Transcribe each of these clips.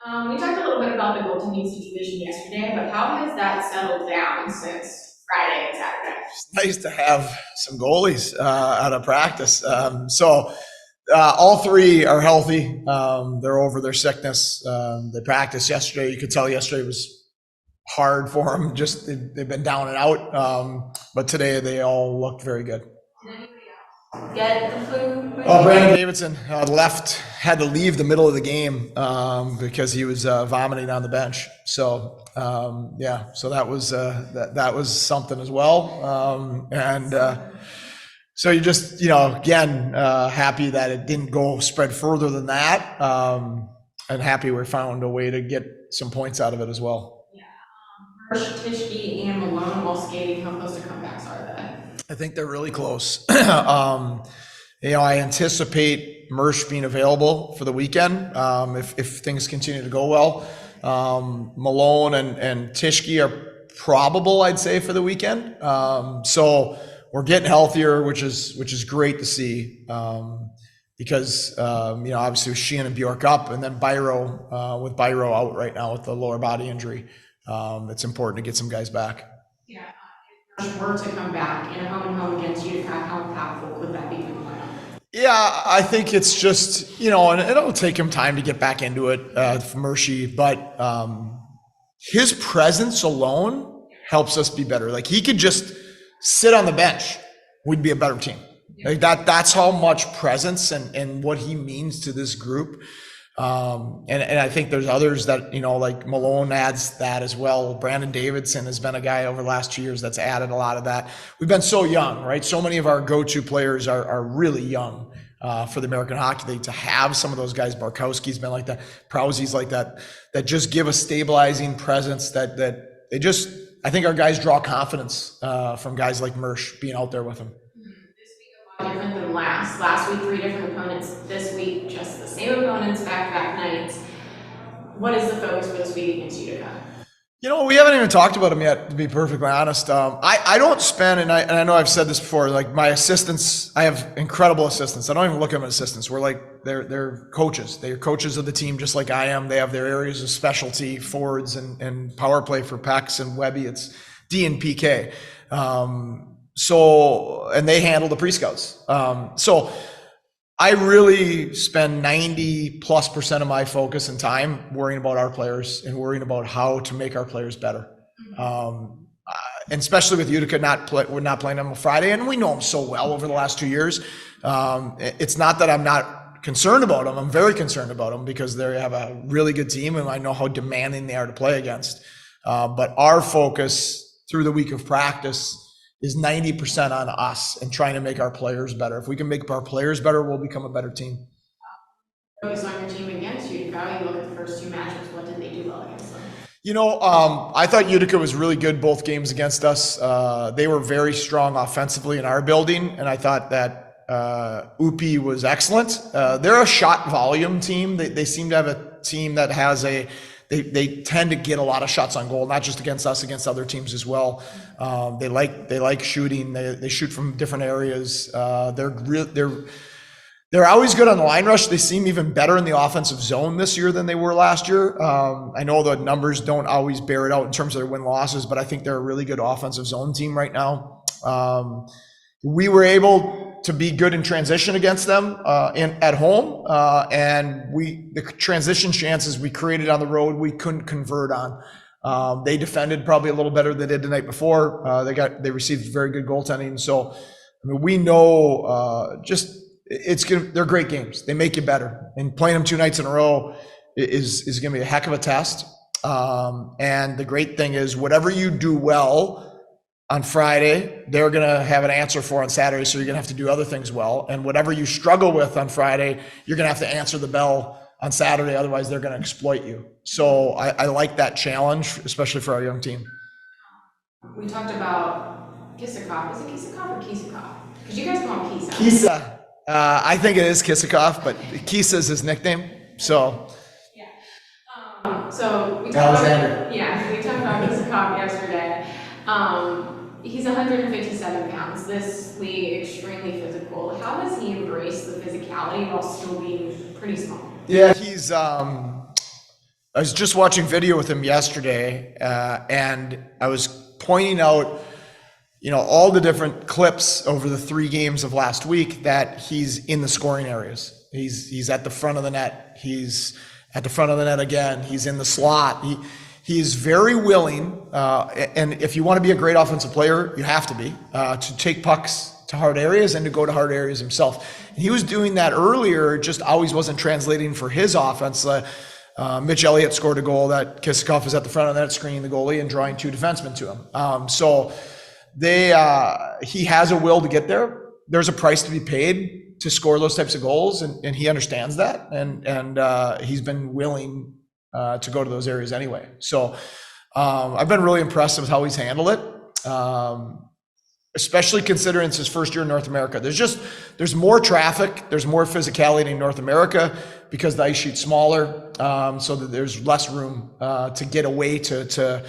We talked a little bit about the goaltending situation yesterday, but how has that settled down since Friday and Saturday? It's nice to have some goalies out of practice. All three are healthy. They're over their sickness. They practiced yesterday. You could tell yesterday was hard for them. Just they've been down and out. But today they all looked very good. Did anybody else get the flu? Brandon Davidson had to leave the middle of the game because he was vomiting on the bench. So that was something as well. So you just, again, happy that it didn't go spread further than that, and happy we found a way to get some points out of it as well. Yeah. Hirsch, Tischke, and Malone all skating. How close to comebacks are they? I think they're really close. I anticipate Mersch being available for the weekend if things continue to go well. Malone and Tischke are probable, I'd say, for the weekend. So we're getting healthier, which is great to see, because obviously with Sheehan and Bjork up, and then Byro with Byro out right now with the lower body injury. It's important to get some guys back. Yeah, if Hirsch were to come back in a home against Utica, how impactful would that be for the lineup? Yeah, I think it's just, and it'll take him time to get back into it for Mercy, but his presence alone helps us be better. Like, he could just sit on the bench, we'd be a better team. Like that's how much presence and what he means to this group. And I think there's others that, like Malone adds that as well. Brandon Davidson has been a guy over the last 2 years that's added a lot of that. We've been so young, right? So many of our go-to players are really young for the American Hockey League. To have some of those guys, Barkowski's been like that, Prowsey's like that just give a stabilizing presence that they just, I think our guys draw confidence from guys like Mersch being out there with them. This week a lot different than last. Last week, 3 different opponents. This week, just the same opponents, back-to-back nights. What is the focus for this week against Utica? We haven't even talked about them yet, to be perfectly honest. I don't spend, and I know I've said this before, like my assistants, I have incredible assistants. I don't even look at them as assistants. We're like, they're coaches. They're coaches of the team just like I am. They have their areas of specialty, forwards and power play for Pex and Webby. It's D and PK. And they handle the pre-scouts. So I really spend 90+% of my focus and time worrying about our players and worrying about how to make our players better. And especially with Utica we're not playing them on Friday, and we know them so well over the last 2 years. It's not that I'm not concerned about them. I'm very concerned about them because they have a really good team, and I know how demanding they are to play against. But our focus through the week of practice is 90% on us and trying to make our players better. If we can make our players better, we'll become a better team. Focus on your team against Utica. You look at the first 2 matches. What did they do well against them? I thought Utica was really good both games against us. They were very strong offensively in our building, and I thought that Upi was excellent. They're a shot volume team. They seem to have a team that has they tend to get a lot of shots on goal, not just against us, against other teams as well. They like shooting. They shoot from different areas. They're always good on the line rush. They seem even better in the offensive zone this year than they were last year. I know the numbers don't always bear it out in terms of their win-losses, but I think they're a really good offensive zone team right now. We were able to be good in transition against them at home, and the transition chances we created on the road we couldn't convert on. They defended probably a little better than they did the night before. They received very good goaltending. So we know they're great games. They make you better, and playing them 2 nights in a row is going to be a heck of a test. And the great thing is, whatever you do well on Friday, they're going to have an answer for on Saturday, so you're going to have to do other things well. And whatever you struggle with on Friday, you're going to have to answer the bell on Saturday, otherwise they're going to exploit you. So I like that challenge, especially for our young team. We talked about Kisakov. Is it Kisakov or Kisakov? Because you guys call him Kisa. Kisa. I think it is Kisakov, but Kisa is his nickname. So. Yeah. So we talked about Kisakov yesterday. He's 157 pounds. This league, extremely physical. How does he embrace the physicality while still being pretty small? Yeah, he's I was just watching video with him yesterday, and I was pointing out, all the different clips over the 3 games of last week that he's in the scoring areas. He's at the front of the net. He's at the front of the net again. He's in the slot. He is very willing, and if you want to be a great offensive player, you have to be, to take pucks to hard areas and to go to hard areas himself. And he was doing that earlier, just always wasn't translating for his offense. Mitch Elliott scored a goal that Kisakov is at the front of the net screening the goalie and drawing 2 defensemen to him. So he has a will to get there. There's a price to be paid to score those types of goals, and he understands that, and he's been willing to go to those areas anyway. So I've been really impressed with how he's handled it, especially considering it's his first year in North America. There's more traffic, there's more physicality in North America because the ice sheet's smaller, so that there's less room to get away to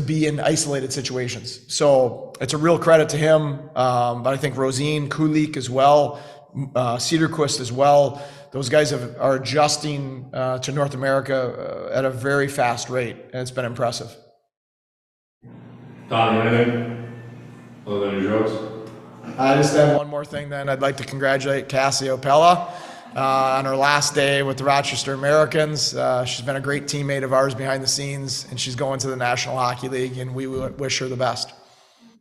be in isolated situations. So it's a real credit to him, but I think Rosine, Kulik as well, Cedarquist as well. Those guys are adjusting to North America at a very fast rate, and it's been impressive. Tom, anything other than your jokes? I just have one more thing then. I'd like to congratulate Cassie Opella on her last day with the Rochester Americans. She's been a great teammate of ours behind the scenes, and she's going to the National Hockey League, and we wish her the best.